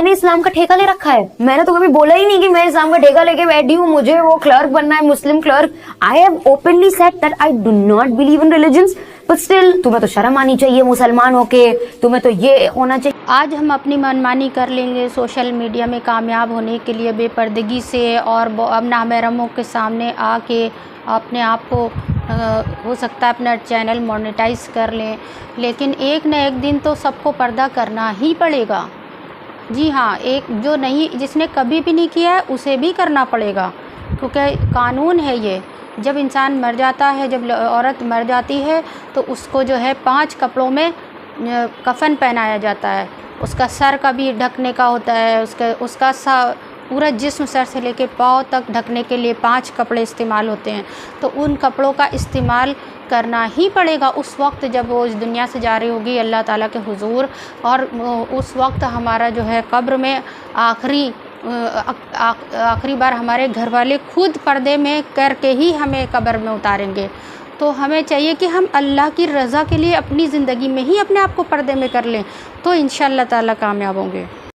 मैंने इस्लाम का ठेका ले रखा है? मैंने तो कभी बोला ही नहीं कि मैं इस्लाम का ठेका लेके बैठी हूँ, मुझे वो क्लर्क बनना है, Muslim clerk. I have openly said that I do not believe in religions, but still तुम्हें तो शर्म आनी चाहिए मुसलमान होके, तुम्हें तो ये होना चाहिए। आज हम अपनी मनमानी कर लेंगे सोशल मीडिया में कामयाब होने के लिए बेपर्दगी से, और नामहरमों के सामने आके अपने आप को हो सकता है अपना चैनल मोनेटाइज कर लें, लेकिन एक न एक दिन तो सबको पर्दा करना ही पड़ेगा। जी हाँ, एक जो नहीं, जिसने कभी भी नहीं किया है उसे भी करना पड़ेगा, क्योंकि कानून है ये। जब इंसान मर जाता है, जब औरत मर जाती है, तो उसको जो है 5 कपड़ों में कफन पहनाया जाता है। उसका सर का भी ढकने का होता है, उसका पूरा जिस्म सर से लेके पाँव तक ढकने के लिए 5 कपड़े इस्तेमाल होते हैं। तो उन कपड़ों का इस्तेमाल करना ही पड़ेगा उस वक्त जब वो इस दुनिया से जा रही होगी अल्लाह ताला के हुजूर। और उस वक्त हमारा जो है कब्र में आखिरी बार हमारे घर वाले खुद पर्दे में करके ही हमें कब्र में उतारेंगे। तो हमें चाहिए कि हम अल्लाह की रज़ा के लिए अपनी ज़िंदगी में ही अपने आप को पर्दे में कर लें, तो इंशाअल्लाह ताला कामयाब होंगे।